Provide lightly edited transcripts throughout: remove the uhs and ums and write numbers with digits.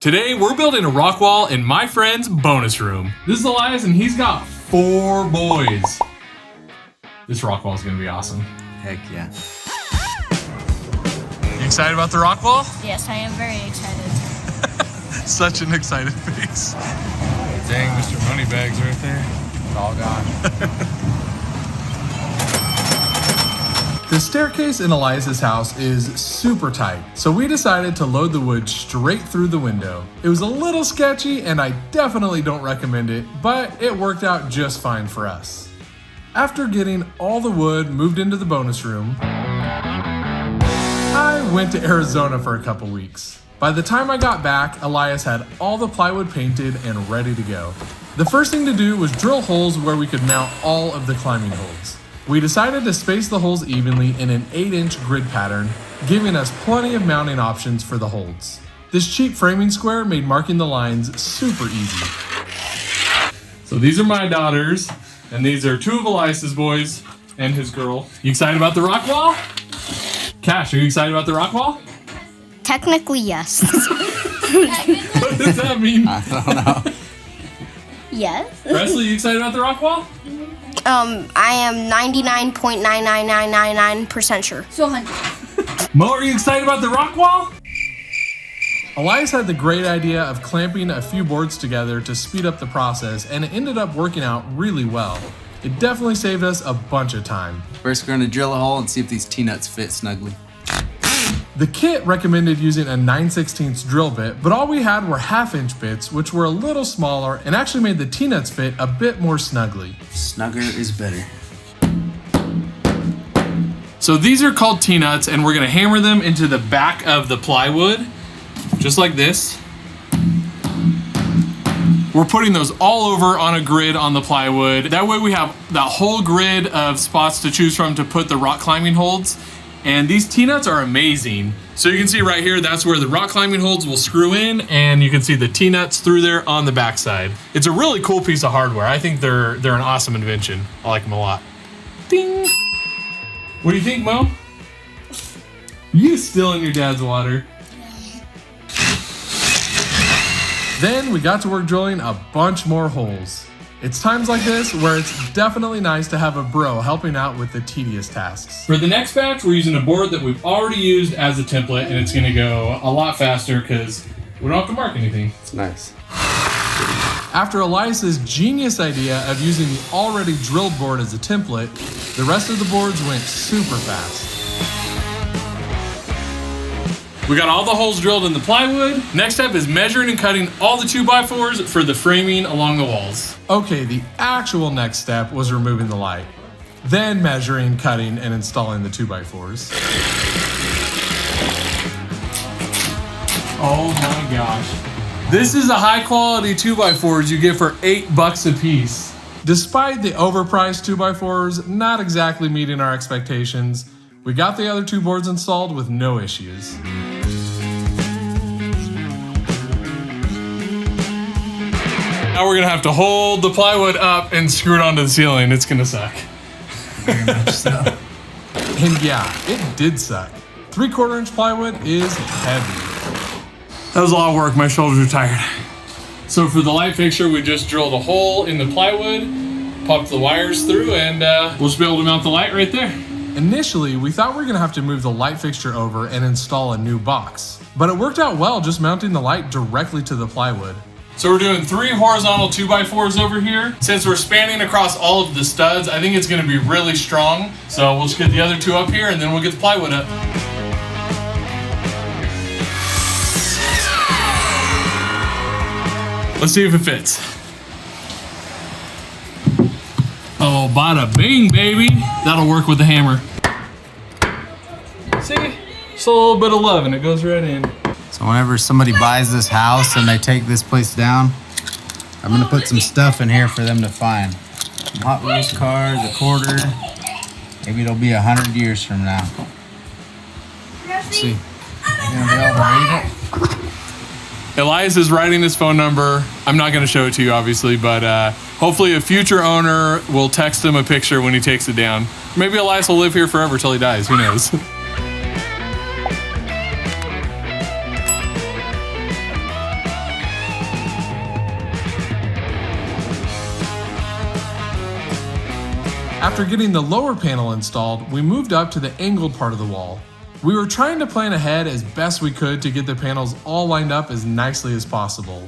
Today, we're building a rock wall in my friend's bonus room. This is Elias, and he's got 4 boys. This rock wall is gonna be awesome. Heck yeah. You excited about the rock wall? Yes, I am very excited. Such an excited face. Dang, Mr. Moneybags right there. It's all gone. The staircase in Elias's house is super tight, so we decided to load the wood straight through the window. It was a little sketchy and I definitely don't recommend it, but it worked out just fine for us. After getting all the wood moved into the bonus room, I went to Arizona for a couple weeks. By the time I got back, Elias had all the plywood painted and ready to go. The first thing to do was drill holes where we could mount all of the climbing holds. We decided to space the holes evenly in an 8-inch grid pattern, giving us plenty of mounting options for the holds. This cheap framing square made marking the lines super easy. So these are my daughters, and these are 2 of Elias's boys and his girl. You excited about the rock wall? Cash, are you excited about the rock wall? Technically, yes. What does that mean? I don't know. Yes. Presley, you excited about the rock wall? I am 99.99999% sure. So 100. Mo, are you excited about the rock wall? Elias had the great idea of clamping a few boards together to speed up the process, and it ended up working out really well. It definitely saved us a bunch of time. First, we're gonna drill a hole and see if these T-nuts fit snugly. The kit recommended using a 9/16 drill bit, but all we had were 1/2-inch bits, which were a little smaller and actually made the T-nuts fit a bit more snugly. Snugger is better. So these are called T-nuts, and we're gonna hammer them into the back of the plywood, just like this. We're putting those all over on a grid on the plywood. That way we have that whole grid of spots to choose from to put the rock climbing holds. And these T-nuts are amazing. So you can see right here, that's where the rock climbing holds will screw in, and you can see the T-nuts through there on the backside. It's a really cool piece of hardware. I think they're an awesome invention. I like them a lot. Ding! What do you think, Mo? You still in your dad's water. Then we got to work drilling a bunch more holes. It's times like this where it's definitely nice to have a bro helping out with the tedious tasks. For the next batch, we're using a board that we've already used as a template, and it's gonna go a lot faster because we don't have to mark anything. It's nice. After Elias's genius idea of using the already drilled board as a template, the rest of the boards went super fast. We got all the holes drilled in the plywood. Next step is measuring and cutting all the 2x4s for the framing along the walls. Okay, the actual next step was removing the light. Then measuring, cutting, and installing the 2x4s. Oh my gosh. This is a high quality 2x4s you get for $8 a piece. Despite the overpriced 2x4s not exactly meeting our expectations, we got the other 2 boards installed with no issues. Now we're gonna have to hold the plywood up and screw it onto the ceiling. It's gonna suck. Very much so. And yeah, it did suck. 3/4 inch plywood is heavy. That was a lot of work, my shoulders are tired. So for the light fixture, we just drilled a hole in the plywood, popped the wires through, and we'll just be able to mount the light right there. Initially, we thought we were gonna have to move the light fixture over and install a new box, but it worked out well just mounting the light directly to the plywood. So we're doing 3 horizontal 2x4s over here. Since we're spanning across all of the studs, I think it's gonna be really strong. So we'll just get the other 2 up here and then we'll get the plywood up. Let's see if it fits. Oh, bada bing, baby. That'll work with the hammer. See? Just a little bit of love and it goes right in. So whenever somebody buys this house and they take this place down, I'm gonna put some stuff in here for them to find. Hot Wheels cars, a quarter. Maybe it'll be 100 years from now. Let's see. You gonna be able to read it? Elias is writing his phone number. I'm not gonna show it to you, obviously, but hopefully a future owner will text him a picture when he takes it down. Maybe Elias will live here forever till he dies, who knows? After getting the lower panel installed, we moved up to the angled part of the wall. We were trying to plan ahead as best we could to get the panels all lined up as nicely as possible.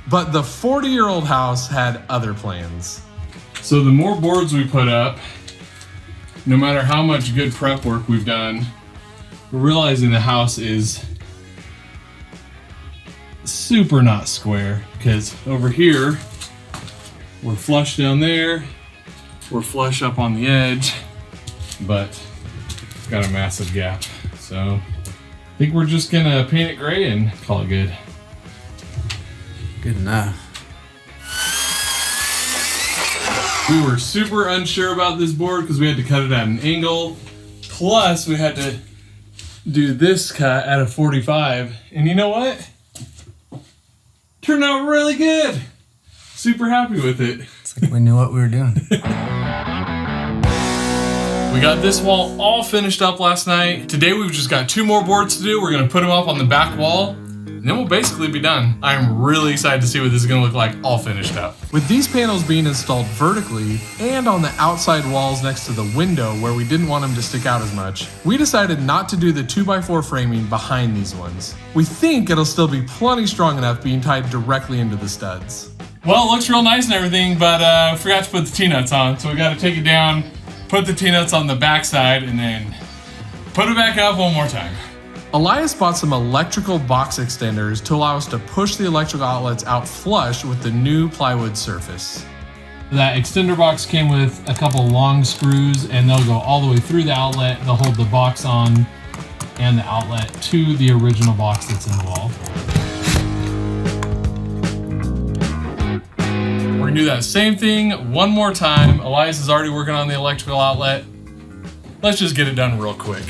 But the 40-year-old house had other plans. So the more boards we put up, no matter how much good prep work we've done, we're realizing the house is super not square, because over here, we're flush down there, we're flush up on the edge, but got a massive gap. So I think we're just gonna paint it gray and call it good. Good enough. We were super unsure about this board because we had to cut it at an angle. Plus we had to do this cut at a 45. And you know what? Turned out really good. Super happy with it. It's like we knew what we were doing. We got this wall all finished up last night. Today we've just got 2 more boards to do. We're gonna put them up on the back wall, and then we'll basically be done. I'm really excited to see what this is gonna look like all finished up. With these panels being installed vertically and on the outside walls next to the window where we didn't want them to stick out as much, we decided not to do the 2x4 framing behind these ones. We think it'll still be plenty strong enough being tied directly into the studs. Well, it looks real nice and everything, but forgot to put the T-nuts on, so we gotta take it down, put the T-nuts on the back side, and then put it back up one more time. Elias bought some electrical box extenders to allow us to push the electrical outlets out flush with the new plywood surface. That extender box came with a couple long screws, and they'll go all the way through the outlet. They'll hold the box on and the outlet to the original box that's in the wall. We're gonna do that same thing one more time. Elias is already working on the electrical outlet. Let's just get it done real quick.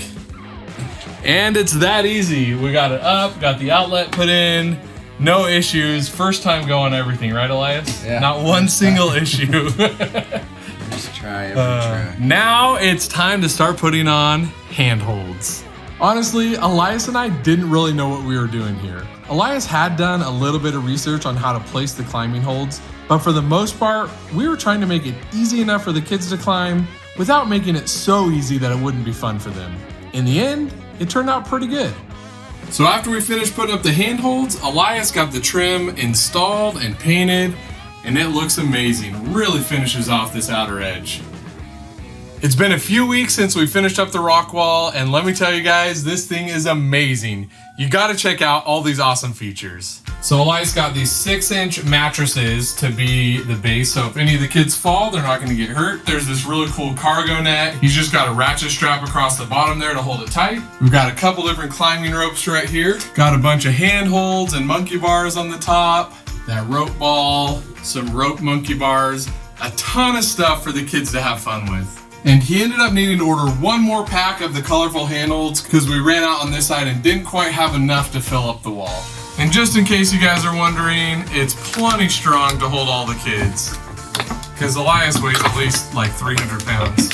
And it's that easy. We got it up, got the outlet put in, no issues. First time going everything, right, Elias? Yeah. Not one single issue. Just try every try. Now it's time to start putting on handholds. Honestly, Elias and I didn't really know what we were doing here. Elias had done a little bit of research on how to place the climbing holds, but for the most part, we were trying to make it easy enough for the kids to climb without making it so easy that it wouldn't be fun for them. In the end, it turned out pretty good. So after we finished putting up the handholds, Elias got the trim installed and painted, and it looks amazing. Really finishes off this outer edge. It's been a few weeks since we finished up the rock wall, and let me tell you guys, this thing is amazing. You gotta check out all these awesome features. So Elias got these 6-inch mattresses to be the base, so if any of the kids fall, they're not gonna get hurt. There's this really cool cargo net. He's just got a ratchet strap across the bottom there to hold it tight. We've got a couple different climbing ropes right here. Got a bunch of handholds and monkey bars on the top. That rope ball, some rope monkey bars, a ton of stuff for the kids to have fun with. And he ended up needing to order one more pack of the colorful handholds because we ran out on this side and didn't quite have enough to fill up the wall. And just in case you guys are wondering, it's plenty strong to hold all the kids because Elias weighs at least like 300 pounds.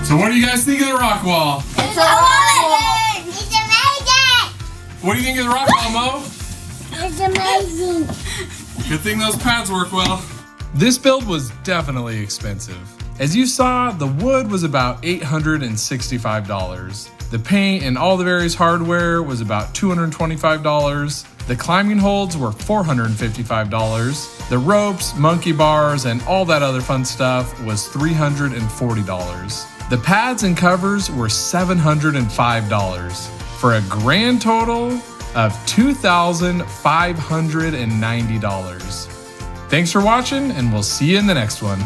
So what do you guys think of the rock wall? It's amazing! It's amazing! What do you think of the rock wall, Mo? It's amazing! Good thing those pads work well. This build was definitely expensive. As you saw, the wood was about $865. The paint and all the various hardware was about $225. The climbing holds were $455. The ropes, monkey bars, and all that other fun stuff was $340. The pads and covers were $705 for a grand total of $2,590. Thanks for watching, and we'll see you in the next one.